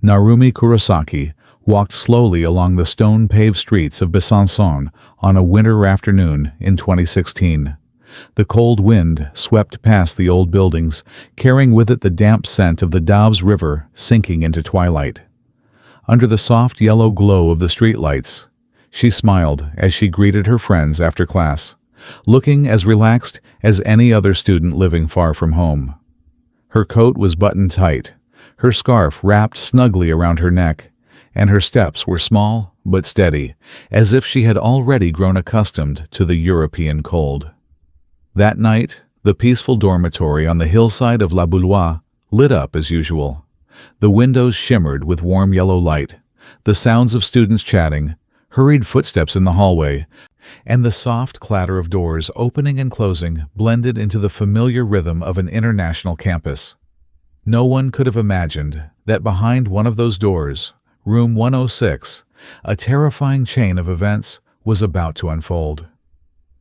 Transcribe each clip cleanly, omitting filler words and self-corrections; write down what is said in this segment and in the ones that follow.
Narumi Kurosaki walked slowly along the stone-paved streets of Besançon on a winter afternoon in 2016. The cold wind swept past the old buildings, carrying with it the damp scent of the Doubs River sinking into twilight. Under the soft yellow glow of the streetlights, she smiled as she greeted her friends after class, looking as relaxed as any other student living far from home. Her coat was buttoned tight, her scarf wrapped snugly around her neck, and her steps were small but steady, as if she had already grown accustomed to the European cold. That night, the peaceful dormitory on the hillside of La Boulogne lit up as usual. The windows shimmered with warm yellow light, the sounds of students chatting, hurried footsteps in the hallway, and the soft clatter of doors opening and closing blended into the familiar rhythm of an international campus. No one could have imagined that behind one of those doors, room 106, a terrifying chain of events was about to unfold.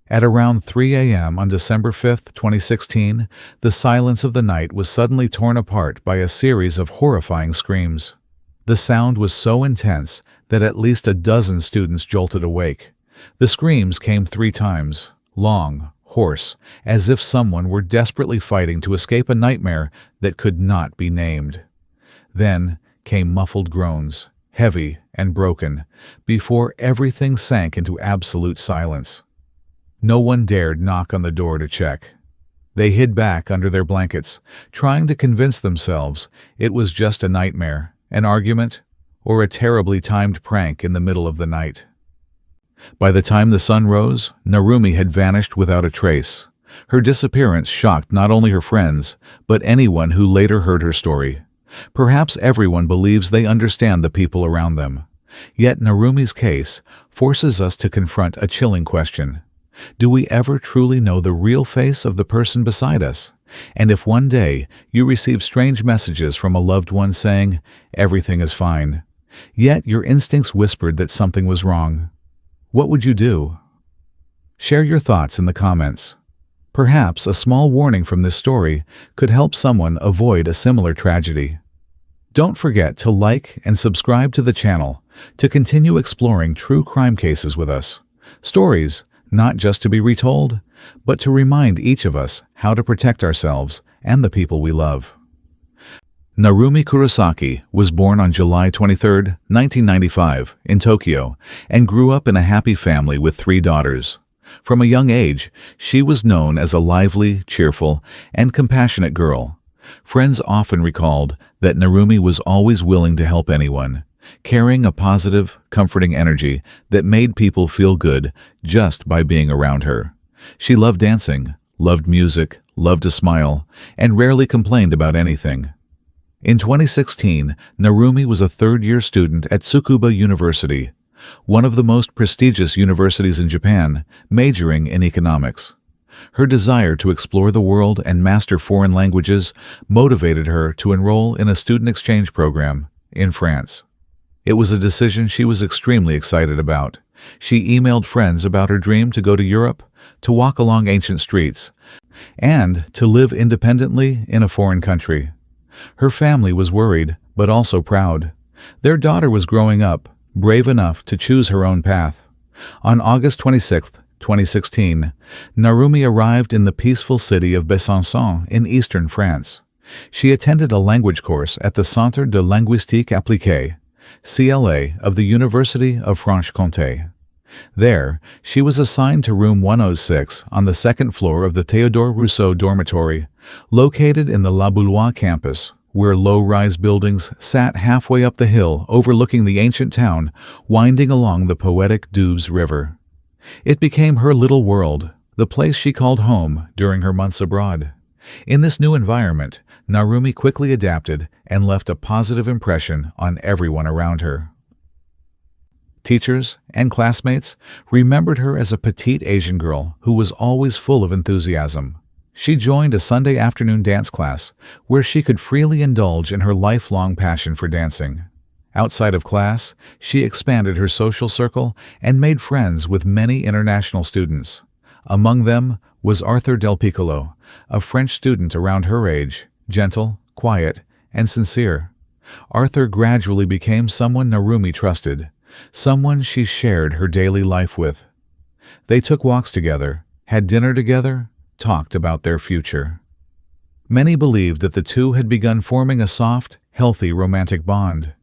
At around 3 a.m. on December 5, 2016, the silence of the night was suddenly torn apart by a series of horrifying screams. The sound was so intense that at least a dozen students jolted awake. The screams came 3 times, long, hoarse, as if someone were desperately fighting to escape a nightmare that could not be named. Then came muffled groans, heavy and broken, before everything sank into absolute silence. No one dared knock on the door to check. They hid back under their blankets, trying to convince themselves it was just a nightmare, an argument, or a terribly timed prank in the middle of the night. By the time the sun rose, Narumi had vanished without a trace. Her disappearance shocked not only her friends, but anyone who later heard her story. Perhaps everyone believes they understand the people around them. Yet Narumi's case forces us to confront a chilling question. Do we ever truly know the real face of the person beside us? And if one day you receive strange messages from a loved one saying, "Everything is fine," yet your instincts whispered that something was wrong, what would you do? Share your thoughts in the comments. Perhaps a small warning from this story could help someone avoid a similar tragedy. Don't forget to like and subscribe to the channel to continue exploring true crime cases with us. Stories not just to be retold, but to remind each of us how to protect ourselves and the people we love. Narumi Kurosaki was born on July 23, 1995, in Tokyo, and grew up in a happy family with 3 daughters. From a young age, she was known as a lively, cheerful, and compassionate girl. Friends often recalled that Narumi was always willing to help anyone, carrying a positive, comforting energy that made people feel good just by being around her. She loved dancing, loved music, loved to smile, and rarely complained about anything. In 2016, Narumi was a third-year student at Tsukuba University, one of the most prestigious universities in Japan, majoring in economics. Her desire to explore the world and master foreign languages motivated her to enroll in a student exchange program in France. It was a decision she was extremely excited about. She emailed friends about her dream to go to Europe, to walk along ancient streets, and to live independently in a foreign country. Her family was worried, but also proud. Their daughter was growing up, brave enough to choose her own path. On August 26, 2016, Narumi arrived in the peaceful city of Besançon in eastern France. She attended a language course at the Centre de Linguistique Appliquée, CLA, of the University of Franche-Comté. There, she was assigned to room 106 on the 2nd floor of the Théodore Rousseau dormitory, located in the La Boulogne campus, where low-rise buildings sat halfway up the hill overlooking the ancient town winding along the poetic Doubs River. It became her little world, the place she called home during her months abroad. In this new environment, Narumi quickly adapted and left a positive impression on everyone around her. Teachers and classmates remembered her as a petite Asian girl who was always full of enthusiasm. She joined a Sunday afternoon dance class where she could freely indulge in her lifelong passion for dancing. Outside of class, she expanded her social circle and made friends with many international students. Among them was Arthur Del Piccolo, a French student around her age, gentle, quiet, and sincere. Arthur gradually became someone Narumi trusted, someone she shared her daily life with. They took walks together, had dinner together, talked about their future. Many believed that the two had begun forming a soft, healthy romantic bond,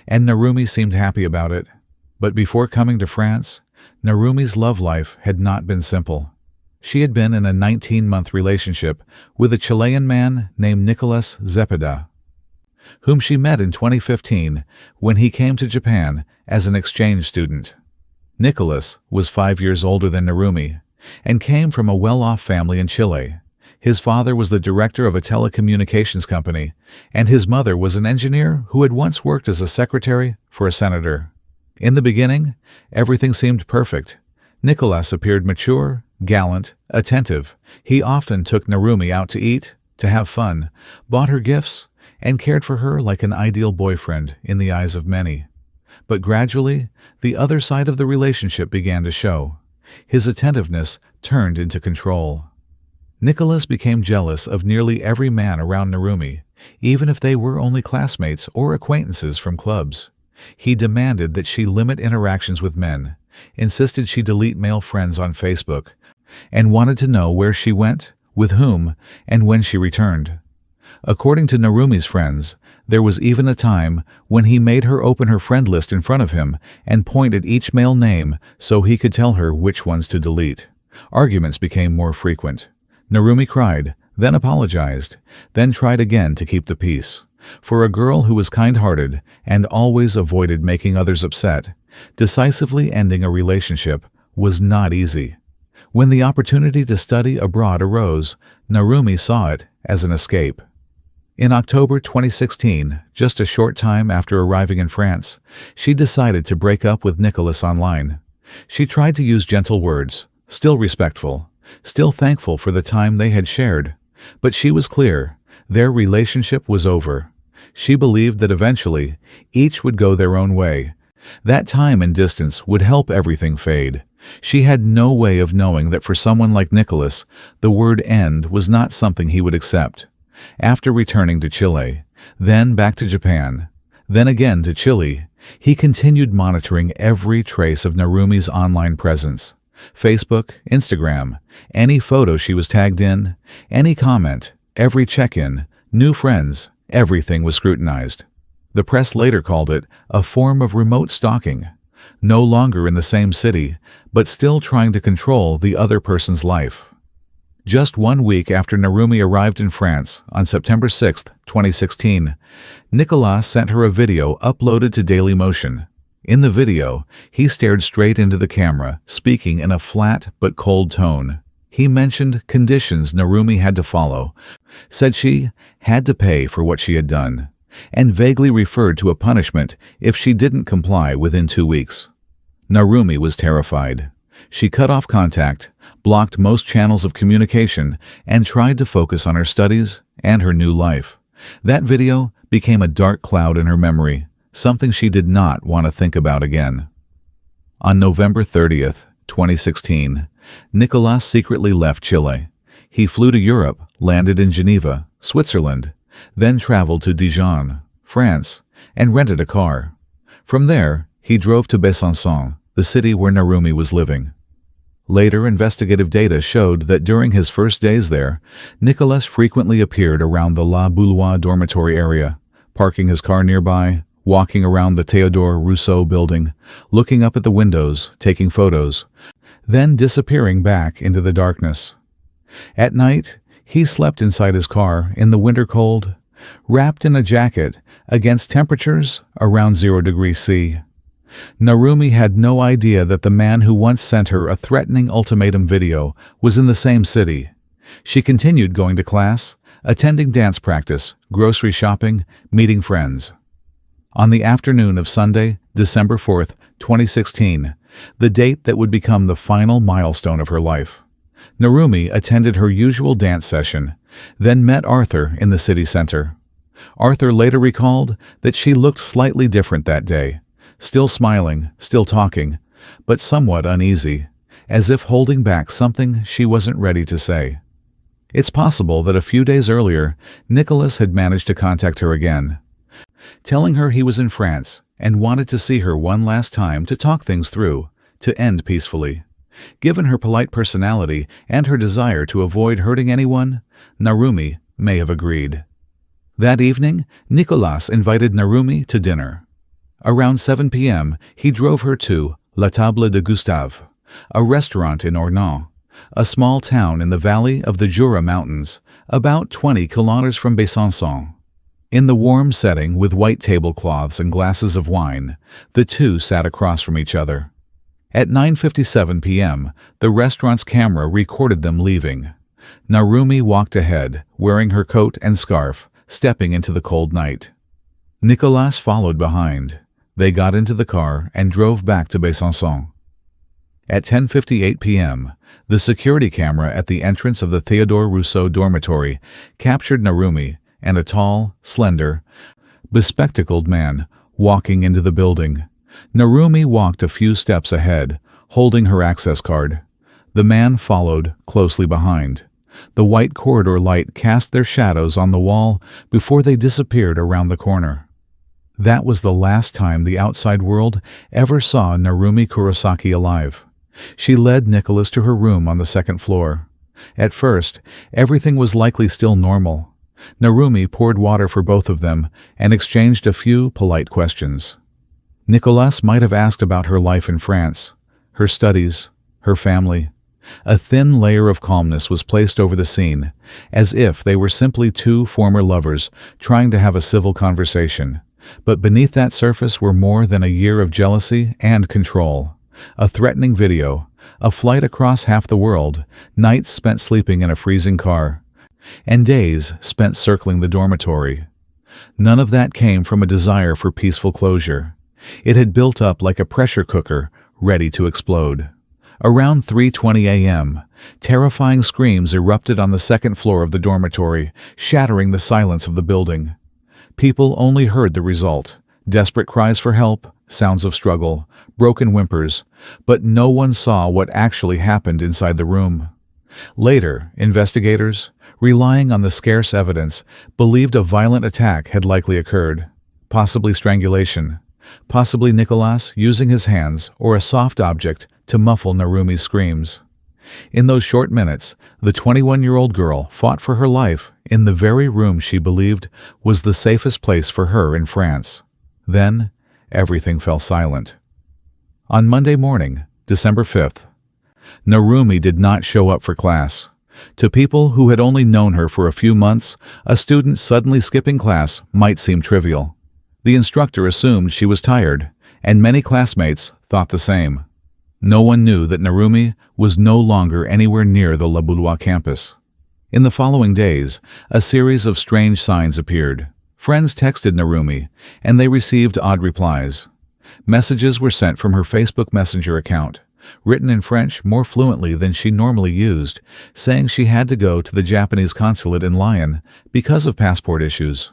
and Narumi seemed happy about it. But before coming to France, Narumi's love life had not been simple. She had been in a 19-month relationship with a Chilean man named Nicolás Zepeda, whom she met in 2015 when he came to Japan as an exchange student. Nicolás was 5 years older than Narumi and came from a well-off family in Chile. His father was the director of a telecommunications company, and his mother was an engineer who had once worked as a secretary for a senator. In the beginning, everything seemed perfect. Nicolás appeared mature, gallant, attentive. He often took Narumi out to eat, to have fun, bought her gifts, and cared for her like an ideal boyfriend in the eyes of many. But gradually, the other side of the relationship began to show. His attentiveness turned into control. Nicolás became jealous of nearly every man around Narumi, even if they were only classmates or acquaintances from clubs. He demanded that she limit interactions with men, insisted she delete male friends on Facebook, and wanted to know where she went, with whom, and when she returned. According to Narumi's friends, there was even a time when he made her open her friend list in front of him and point at each male name so he could tell her which ones to delete. Arguments became more frequent. Narumi cried, then apologized, then tried again to keep the peace. For a girl who was kind-hearted and always avoided making others upset, decisively ending a relationship was not easy. When the opportunity to study abroad arose, Narumi saw it as an escape. In October 2016, just a short time after arriving in France, she decided to break up with Nicolás online. She tried to use gentle words, still respectful, still thankful for the time they had shared. But she was clear, their relationship was over. She believed that eventually, each would go their own way. That time and distance would help everything fade. She had no way of knowing that for someone like Nicolás, the word end was not something he would accept. After returning to Chile, then back to Japan, then again to Chile, he continued monitoring every trace of Narumi's online presence. Facebook, Instagram, any photo she was tagged in, any comment, every check-in, new friends, everything was scrutinized. The press later called it a form of remote stalking, no longer in the same city, but still trying to control the other person's life. Just 1 week after Narumi arrived in France, on September 6, 2016, Nicolás sent her a video uploaded to Dailymotion. In the video, he stared straight into the camera, speaking in a flat but cold tone. He mentioned conditions Narumi had to follow, said she had to pay for what she had done, and vaguely referred to a punishment if she didn't comply within 2 weeks. Narumi was terrified. She cut off contact, blocked most channels of communication, and tried to focus on her studies and her new life. That video became a dark cloud in her memory, something she did not want to think about again. On November 30th, 2016, Nicolás secretly left Chile. He flew to Europe, landed in Geneva, Switzerland, then traveled to Dijon, France, and rented a car. From there, he drove to Besançon, the city where Narumi was living. Later investigative data showed that during his first days there, Nicolás frequently appeared around the La Boulogne dormitory area, parking his car nearby, walking around the Théodore Rousseau building, looking up at the windows, taking photos, then disappearing back into the darkness. At night, he slept inside his car in the winter cold, wrapped in a jacket against temperatures around 0 degrees C. Narumi had no idea that the man who once sent her a threatening ultimatum video was in the same city. She continued going to class, attending dance practice, grocery shopping, meeting friends. On the afternoon of Sunday, December 4th, 2016, the date that would become the final milestone of her life, Narumi attended her usual dance session, then met Arthur in the city center. Arthur later recalled that she looked slightly different that day, still smiling, still talking, but somewhat uneasy, as if holding back something she wasn't ready to say. It's possible that a few days earlier, Nicolás had managed to contact her again. telling her he was in France and wanted to see her one last time to talk things through, to end peacefully. Given her polite personality and her desire to avoid hurting anyone, Narumi may have agreed. That evening, Nicolás invited Narumi to dinner. Around 7 p.m., he drove her to La Table de Gustave, a restaurant in Ornans, a small town in the valley of the Jura Mountains, about 20 kilometers from Besançon. In the warm setting with white tablecloths and glasses of wine, the two sat across from each other. At 9:57 p.m., the restaurant's camera recorded them leaving. Narumi walked ahead, wearing her coat and scarf, stepping into the cold night. Nicolás followed behind. They got into the car and drove back to Besançon. At 10:58 p.m., the security camera at the entrance of the Théodore Rousseau dormitory captured Narumi and a tall, slender, bespectacled man walking into the building. Narumi walked a few steps ahead, holding her access card. The man followed closely behind. The white corridor light cast their shadows on the wall before they disappeared around the corner. That was the last time the outside world ever saw Narumi Kurosaki alive. She led Nicolás to her room on the second floor. At first, everything was likely still normal. Narumi poured water for both of them and exchanged a few polite questions. Nicolás might have asked about her life in France, her studies, her family. A thin layer of calmness was placed over the scene, as if they were simply two former lovers trying to have a civil conversation. But beneath that surface were more than a year of jealousy and control. A threatening video, a flight across half the world, nights spent sleeping in a freezing car, and days spent circling the dormitory. None of that came from a desire for peaceful closure. It had built up like a pressure cooker, ready to explode. Around 3:20 a.m., terrifying screams erupted on the second floor of the dormitory, shattering the silence of the building. People only heard the result: desperate cries for help, sounds of struggle, broken whimpers, but no one saw what actually happened inside the room. Later, investigators, relying on the scarce evidence, believed a violent attack had likely occurred, possibly strangulation, possibly Nicolás using his hands or a soft object to muffle Narumi's screams. In those short minutes, the 21-year-old girl fought for her life in the very room she believed was the safest place for her in France. Then, everything fell silent. On Monday morning, December 5th, Narumi did not show up for class. To people who had only known her for a few months, a student suddenly skipping class might seem trivial. The instructor assumed she was tired, and many classmates thought the same. No one knew that Narumi was no longer anywhere near the La Boulogne campus. In the following days, a series of strange signs appeared. Friends texted Narumi, and they received odd replies. Messages were sent from her Facebook Messenger account, written in French more fluently than she normally used, saying she had to go to the Japanese consulate in Lyon because of passport issues.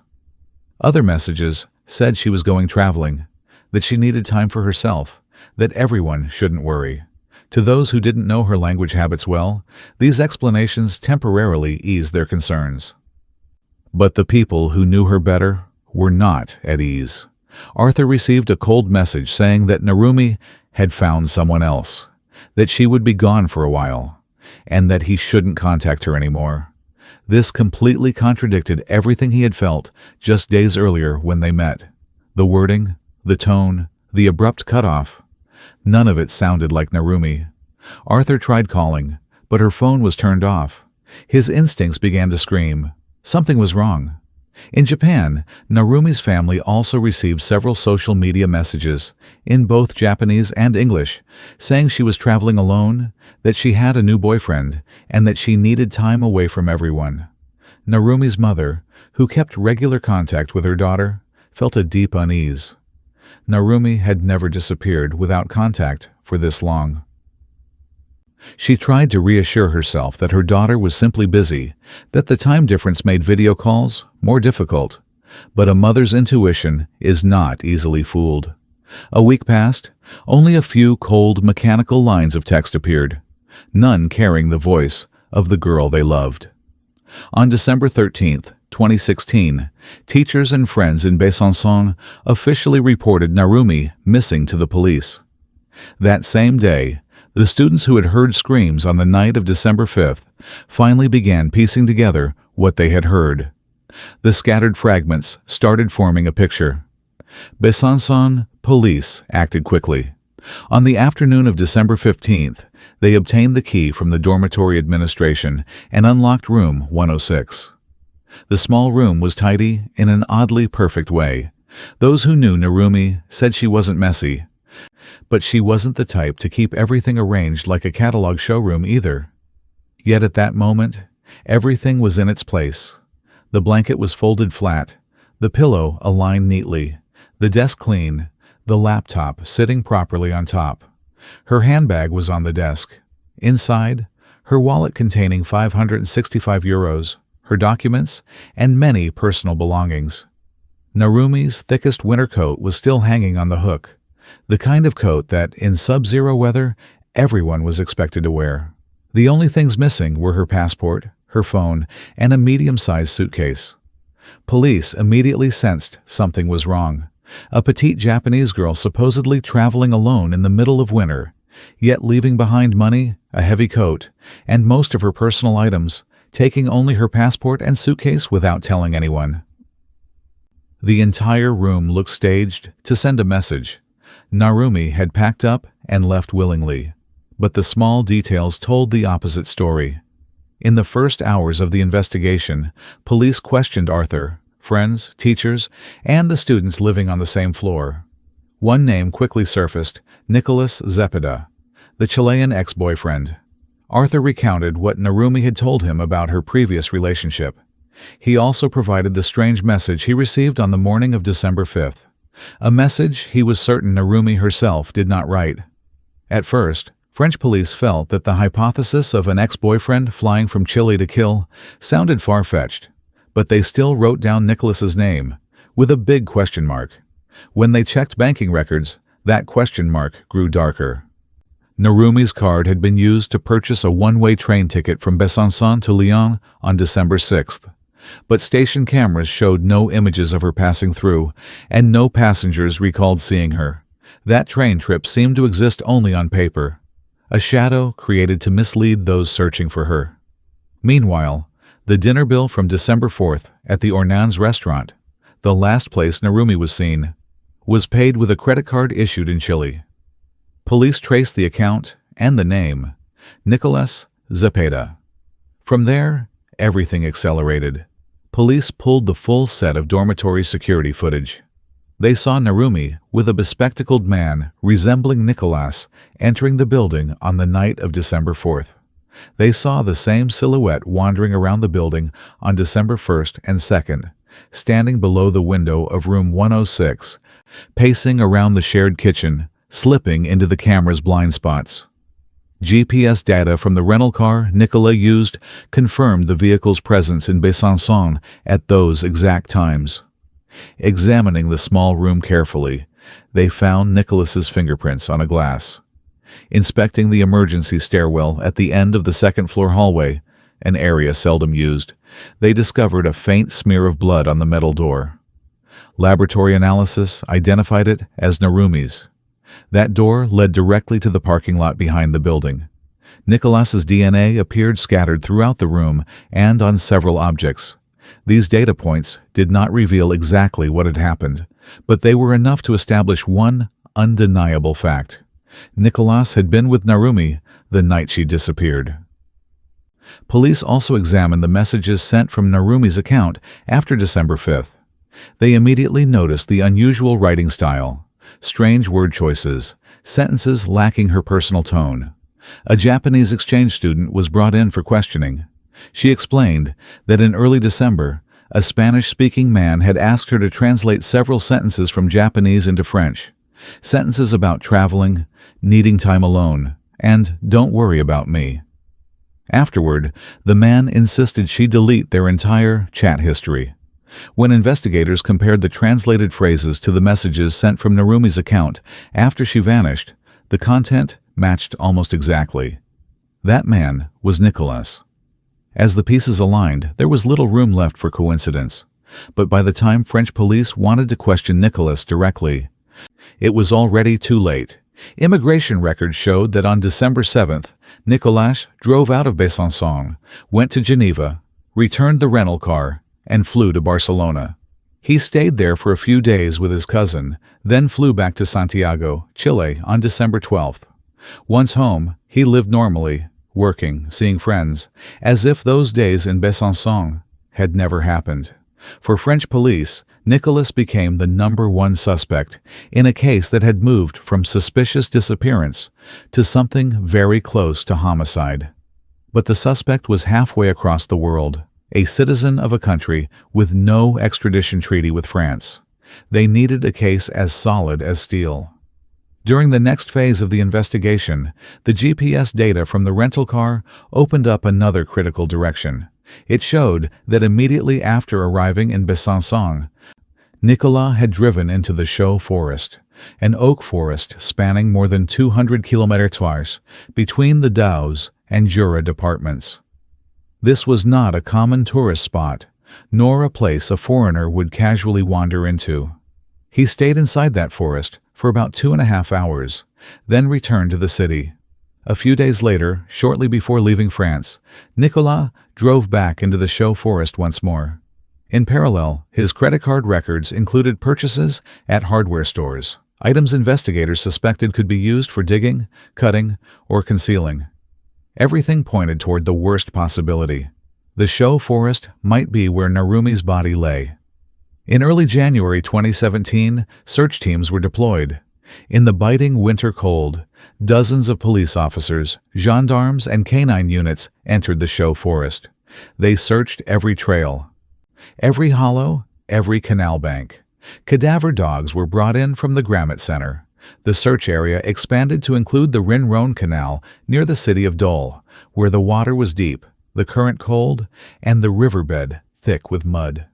Other messages said she was going traveling, that she needed time for herself, that everyone shouldn't worry. To those who didn't know her language habits well, these explanations temporarily eased their concerns. But the people who knew her better were not at ease. Arthur received a cold message saying that Narumi had found someone else, that she would be gone for a while, and that he shouldn't contact her anymore. This completely contradicted everything he had felt just days earlier when they met. The wording, the tone, the abrupt cutoff. None of it sounded like Narumi. Arthur tried calling, but her phone was turned off. His instincts began to scream. Something was wrong. In Japan, Narumi's family also received several social media messages, in both Japanese and English, saying she was traveling alone, that she had a new boyfriend, and that she needed time away from everyone. Narumi's mother, who kept regular contact with her daughter, felt a deep unease. Narumi had never disappeared without contact for this long. She tried to reassure herself that her daughter was simply busy, that the time difference made video calls more difficult. But a mother's intuition is not easily fooled. A week passed, only a few cold, mechanical lines of text appeared, none carrying the voice of the girl they loved. On December 13th, 2016, teachers and friends in Besançon officially reported Narumi missing to the police. That same day, the students who had heard screams on the night of December 5th finally began piecing together what they had heard. The scattered fragments started forming a picture. Besançon police acted quickly. On the afternoon of December 15th, they obtained the key from the dormitory administration and unlocked room 106. The small room was tidy in an oddly perfect way. Those who knew Narumi said she wasn't messy, but she wasn't the type to keep everything arranged like a catalog showroom either. Yet at that moment, everything was in its place. The blanket was folded flat, the pillow aligned neatly, the desk clean, the laptop sitting properly on top. Her handbag was on the desk. Inside, her wallet containing 565 euros, her documents, and many personal belongings. Narumi's thickest winter coat was still hanging on the hook, the kind of coat that, in sub-zero weather, everyone was expected to wear. The only things missing were her passport, her phone, and a medium-sized suitcase. Police immediately sensed something was wrong. A petite Japanese girl supposedly traveling alone in the middle of winter, yet leaving behind money, a heavy coat, and most of her personal items, taking only her passport and suitcase without telling anyone. The entire room looked staged to send a message. Narumi had packed up and left willingly, but the small details told the opposite story. In the first hours of the investigation, police questioned Arthur, friends, teachers, and the students living on the same floor. One name quickly surfaced, Nicolás Zepeda, the Chilean ex-boyfriend. Arthur recounted what Narumi had told him about her previous relationship. He also provided the strange message he received on the morning of December 5th, a message he was certain Narumi herself did not write. At first, French police felt that the hypothesis of an ex-boyfriend flying from Chile to kill sounded far-fetched, but they still wrote down Nicolás's name, with a big question mark. When they checked banking records, that question mark grew darker. Narumi's card had been used to purchase a one-way train ticket from Besançon to Lyon on December 6th, but station cameras showed no images of her passing through, and no passengers recalled seeing her. That train trip seemed to exist only on paper, a shadow created to mislead those searching for her. Meanwhile, the dinner bill from December 4th at the Ornans restaurant, the last place Narumi was seen, was paid with a credit card issued in Chile. Police traced the account and the name, Nicolás Zepeda. From there, everything accelerated. Police pulled the full set of dormitory security footage. They saw Narumi with a bespectacled man resembling Nicolás entering the building on the night of December 4th. They saw the same silhouette wandering around the building on December 1st and 2nd, standing below the window of room 106, pacing around the shared kitchen, slipping into the camera's blind spots. GPS data from the rental car Nicolás used confirmed the vehicle's presence in Besançon at those exact times. Examining the small room carefully, they found Nicolás's fingerprints on a glass. Inspecting the emergency stairwell at the end of the second-floor hallway, an area seldom used, they discovered a faint smear of blood on the metal door. Laboratory analysis identified it as Narumi's. That door led directly to the parking lot behind the building. Nicolás's DNA appeared scattered throughout the room and on several objects. These data points did not reveal exactly what had happened, but they were enough to establish one undeniable fact. Nicolás had been with Narumi the night she disappeared. Police also examined the messages sent from Narumi's account after December 5th. They immediately noticed the unusual writing style, strange word choices, sentences lacking her personal tone. A Japanese exchange student was brought in for questioning. She explained that in early December, a Spanish-speaking man had asked her to translate several sentences from Japanese into French. Sentences about traveling, needing time alone, and don't worry about me. Afterward, the man insisted she delete their entire chat history. When investigators compared the translated phrases to the messages sent from Narumi's account after she vanished, the content matched almost exactly. That man was Nicolás. As the pieces aligned, there was little room left for coincidence. But by the time French police wanted to question Nicolás directly, it was already too late. Immigration records showed that on December 7th, Nicolás drove out of Besançon, went to Geneva, returned the rental car, and flew to Barcelona. He stayed there for a few days with his cousin, then flew back to Santiago, Chile on December 12th. Once home, he lived normally, working, seeing friends, as if those days in Besançon had never happened. For French police, Nicolás became the #1 suspect in a case that had moved from suspicious disappearance to something very close to homicide. But the suspect was halfway across the world, a citizen of a country with no extradition treaty with France. They needed a case as solid as steel. During the next phase of the investigation, the GPS data from the rental car opened up another critical direction. It showed that immediately after arriving in Besançon, Nicolás had driven into the Chaux forest, an oak forest spanning more than 200 kilometers between the Doubs and Jura departments. This was not a common tourist spot, nor a place a foreigner would casually wander into. He stayed inside that forest for about 2.5 hours, then returned to the city. A few days later, shortly before leaving France, Nicolás drove back into the Chaux forest once more. In parallel, his credit card records included purchases at hardware stores, items investigators suspected could be used for digging, cutting, or concealing. Everything pointed toward the worst possibility. The Chaux forest might be where Narumi's body lay. In early January 2017, search teams were deployed. In the biting winter cold, dozens of police officers, gendarmes, and canine units entered the Chaux forest. They searched every trail, every hollow, every canal bank. Cadaver dogs were brought in from the Grammont Center. The search area expanded to include the Rin-Rhône Canal near the city of Dole, where the water was deep, the current cold, and the riverbed thick with mud.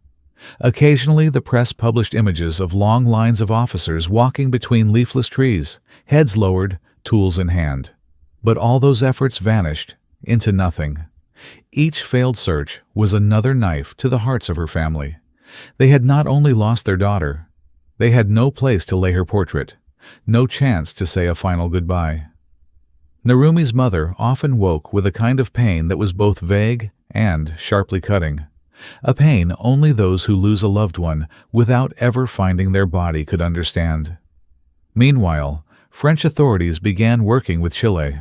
Occasionally, the press published images of long lines of officers walking between leafless trees, heads lowered, tools in hand. But all those efforts vanished into nothing. Each failed search was another knife to the hearts of her family. They had not only lost their daughter, they had no place to lay her portrait, no chance to say a final goodbye. Narumi's mother often woke with a kind of pain that was both vague and sharply cutting. A pain only those who lose a loved one without ever finding their body could understand. Meanwhile, French authorities began working with Chile.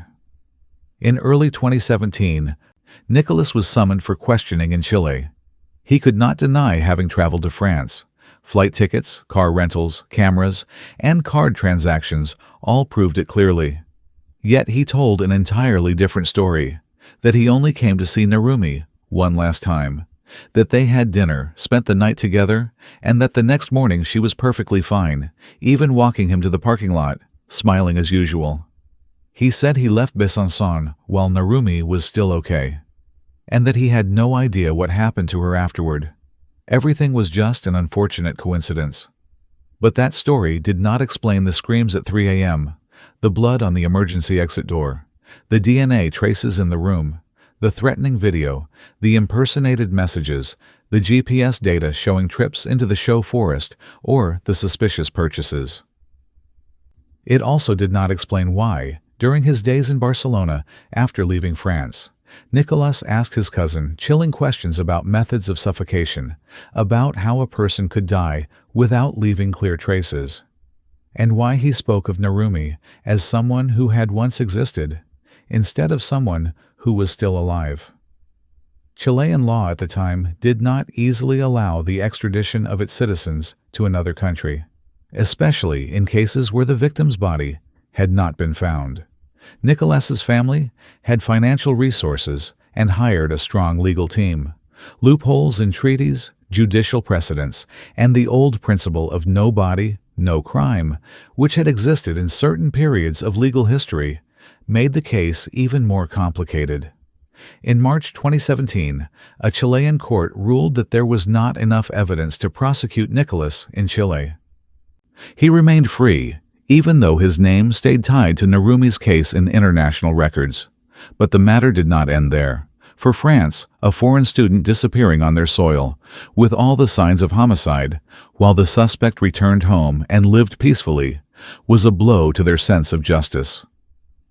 In early 2017, Nicolás was summoned for questioning in Chile. He could not deny having traveled to France. Flight tickets, car rentals, cameras, and card transactions all proved it clearly. Yet he told an entirely different story, that he only came to see Narumi one last time, that they had dinner, spent the night together, and that the next morning she was perfectly fine, even walking him to the parking lot, smiling as usual. He said he left Besançon while Narumi was still okay, and that he had no idea what happened to her afterward. Everything was just an unfortunate coincidence. But that story did not explain the screams at 3 a.m., the blood on the emergency exit door, the DNA traces in the room, the threatening video, the impersonated messages, the GPS data showing trips into the Chaux forest, or the suspicious purchases. It also did not explain why, during his days in Barcelona after leaving France, Nicolás asked his cousin chilling questions about methods of suffocation, about how a person could die without leaving clear traces, and why he spoke of Narumi as someone who had once existed, instead of someone who was still alive. Chilean law at the time did not easily allow the extradition of its citizens to another country, especially in cases where the victim's body had not been found. Nicolás's family had financial resources and hired a strong legal team. Loopholes in treaties, judicial precedents, and the old principle of no body, no crime, which had existed in certain periods of legal history, made the case even more complicated. In March 2017, a Chilean court ruled that there was not enough evidence to prosecute Nicolás in Chile. He remained free, even though his name stayed tied to Narumi's case in international records. But the matter did not end there. For France, a foreign student disappearing on their soil, with all the signs of homicide, while the suspect returned home and lived peacefully, was a blow to their sense of justice.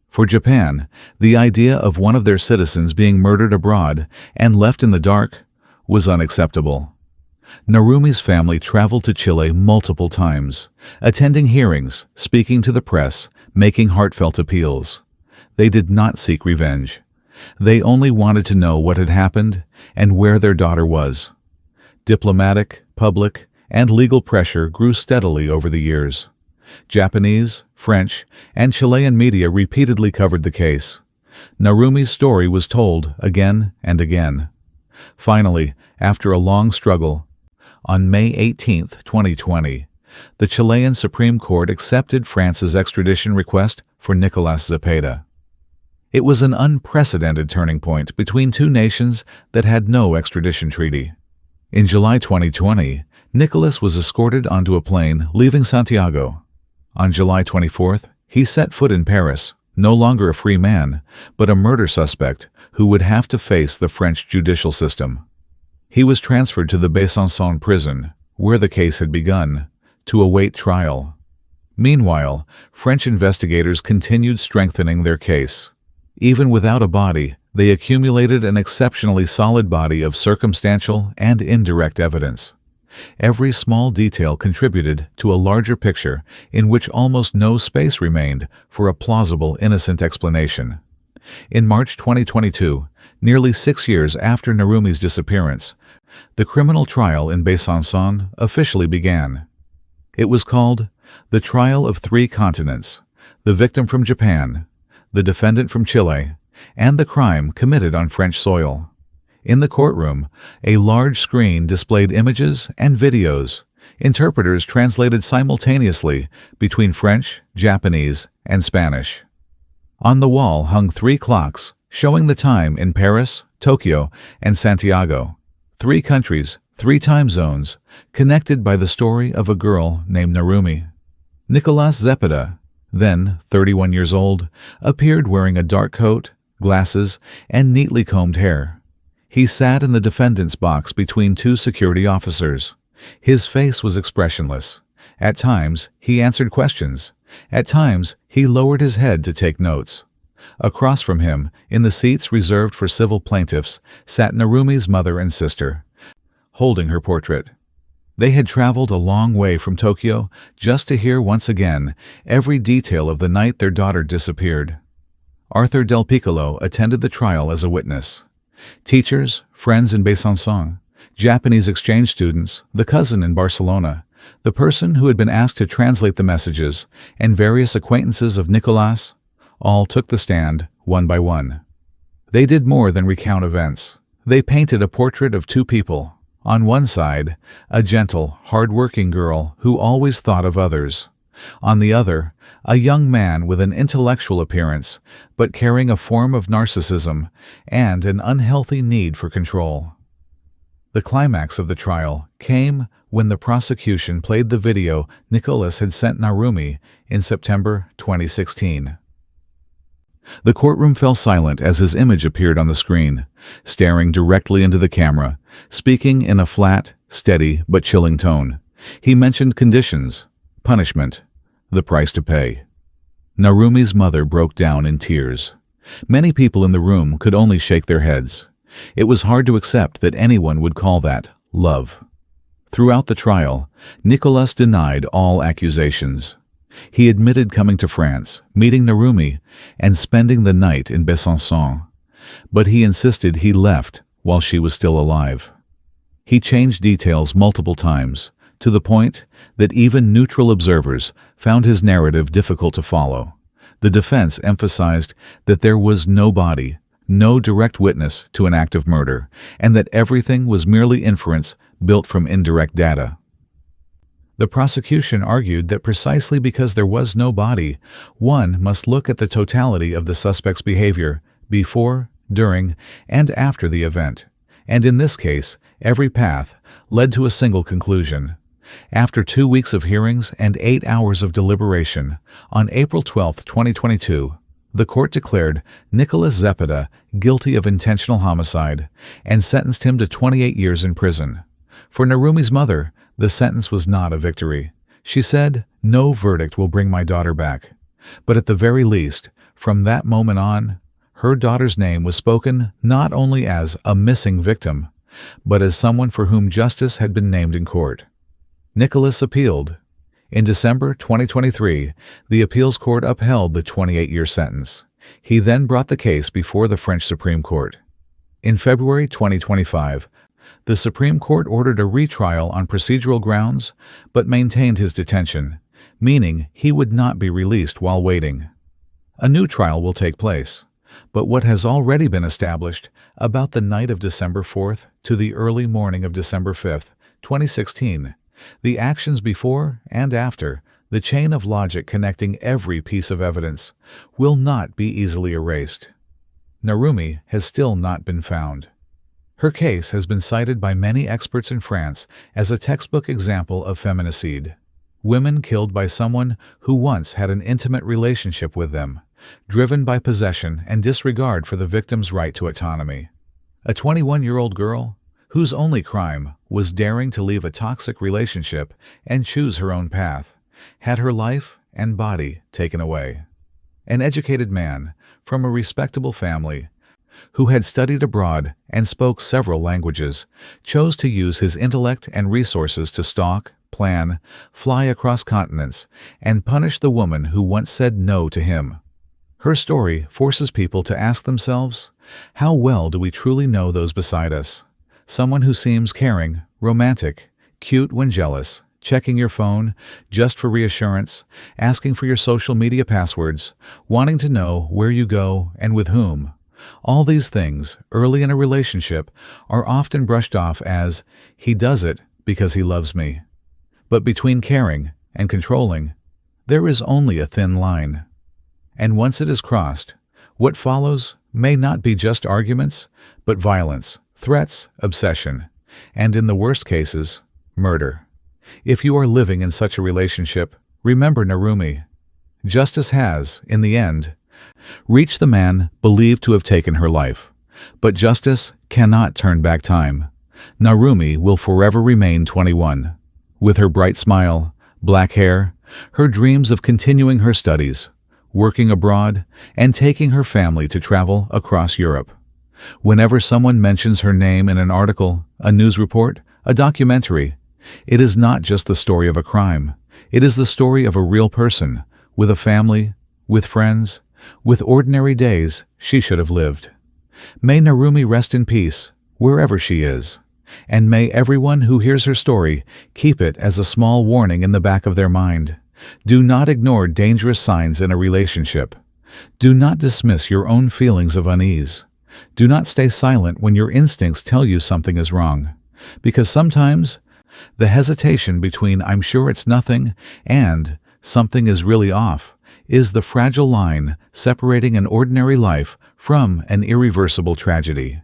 For Japan, the idea of one of their citizens being murdered abroad and left in the dark was unacceptable. Narumi's family traveled to Chile multiple times, attending hearings, speaking to the press, making heartfelt appeals. They did not seek revenge. They only wanted to know what had happened and where their daughter was. Diplomatic, public, and legal pressure grew steadily over the years. Japanese, French, and Chilean media repeatedly covered the case. Narumi's story was told again and again. Finally, after a long struggle, on May 18, 2020, the Chilean Supreme Court accepted France's extradition request for Nicolás Zepeda. It was an unprecedented turning point between two nations that had no extradition treaty. In July 2020, Nicolás was escorted onto a plane leaving Santiago. On July 24th, he set foot in Paris, no longer a free man, but a murder suspect who would have to face the French judicial system. He was transferred to the Besançon prison, where the case had begun, to await trial. Meanwhile, French investigators continued strengthening their case. Even without a body, they accumulated an exceptionally solid body of circumstantial and indirect evidence. Every small detail contributed to a larger picture in which almost no space remained for a plausible innocent explanation. In March 2022, nearly 6 years after Narumi's disappearance, the criminal trial in Besançon officially began. It was called the Trial of Three Continents, the victim from Japan, the defendant from Chile, and the crime committed on French soil. In the courtroom, a large screen displayed images and videos. Interpreters translated simultaneously between French, Japanese, and Spanish. On the wall hung 3 clocks showing the time in Paris, Tokyo, and Santiago. 3 countries, 3 time zones, connected by the story of a girl named Narumi. Nicolás Zepeda, then 31 years old, appeared wearing a dark coat, glasses, and neatly combed hair. He sat in the defendant's box between 2 security officers. His face was expressionless. At times, he answered questions. At times, he lowered his head to take notes. Across from him, in the seats reserved for civil plaintiffs, sat Narumi's mother and sister, holding her portrait. They had traveled a long way from Tokyo just to hear once again every detail of the night their daughter disappeared. Arthur Del Piccolo attended the trial as a witness. Teachers, friends in Besançon, Japanese exchange students, the cousin in Barcelona, the person who had been asked to translate the messages, and various acquaintances of Nicolás, all took the stand, one by one. They did more than recount events. They painted a portrait of 2 people. On one side, a gentle, hard-working girl who always thought of others. On the other, a young man with an intellectual appearance, but carrying a form of narcissism and an unhealthy need for control. The climax of the trial came when the prosecution played the video Nicolás had sent Narumi in September 2016. The courtroom fell silent as his image appeared on the screen, staring directly into the camera, speaking in a flat, steady, but chilling tone. He mentioned conditions, punishment, the price to pay. Narumi's mother broke down in tears. Many people in the room could only shake their heads. It was hard to accept that anyone would call that love. Throughout the trial, Nicolás denied all accusations. He admitted coming to France, meeting Narumi, and spending the night in Besançon. But he insisted he left while she was still alive. He changed details multiple times, to the point that even neutral observers found his narrative difficult to follow. The defense emphasized that there was no body, no direct witness to an act of murder, and that everything was merely inference built from indirect data. The prosecution argued that precisely because there was no body, one must look at the totality of the suspect's behavior before, during, and after the event, and in this case, every path led to a single conclusion. After 2 weeks of hearings and 8 hours of deliberation, on April 12, 2022, The court declared Nicolás Zepeda guilty of intentional homicide and sentenced him to 28 years in prison. For Narumi's mother, the sentence was not a victory. She said, "No verdict will bring my daughter back." But at the very least, from that moment on, her daughter's name was spoken not only as a missing victim, but as someone for whom justice had been named in court. Nicolás appealed. In December 2023, the appeals court upheld the 28-year sentence. He then brought the case before the French Supreme Court. In February 2025, the Supreme Court ordered a retrial on procedural grounds, but maintained his detention, meaning he would not be released while waiting. A new trial will take place, but what has already been established about the night of December 4th to the early morning of December 5th, 2016, the actions before and after, the chain of logic connecting every piece of evidence, will not be easily erased. Narumi has still not been found. Her case has been cited by many experts in France as a textbook example of feminicide. Women killed by someone who once had an intimate relationship with them, driven by possession and disregard for the victim's right to autonomy. A 21-year-old girl whose only crime was daring to leave a toxic relationship and choose her own path, had her life and body taken away. An educated man from a respectable family who had studied abroad and spoke several languages, chose to use his intellect and resources to stalk, plan, fly across continents, and punish the woman who once said no to him. Her story forces people to ask themselves, how well do we truly know those beside us? Someone who seems caring, romantic, cute when jealous, checking your phone just for reassurance, asking for your social media passwords, wanting to know where you go and with whom. All these things, early in a relationship, are often brushed off as, he does it because he loves me. But between caring and controlling, there is only a thin line. And once it is crossed, what follows may not be just arguments, but violence, threats, obsession, and in the worst cases, murder. If you are living in such a relationship, remember Narumi. Justice has, in the end, reached the man believed to have taken her life. But justice cannot turn back time. Narumi will forever remain 21. With her bright smile, black hair, her dreams of continuing her studies, working abroad, and taking her family to travel across Europe. Whenever someone mentions her name in an article, a news report, a documentary, it is not just the story of a crime. It is the story of a real person, with a family, with friends, with ordinary days she should have lived. May Narumi rest in peace, wherever she is. And may everyone who hears her story keep it as a small warning in the back of their mind. Do not ignore dangerous signs in a relationship. Do not dismiss your own feelings of unease. Do not stay silent when your instincts tell you something is wrong. Because sometimes, the hesitation between "I'm sure it's nothing" and "something is really off" is the fragile line separating an ordinary life from an irreversible tragedy.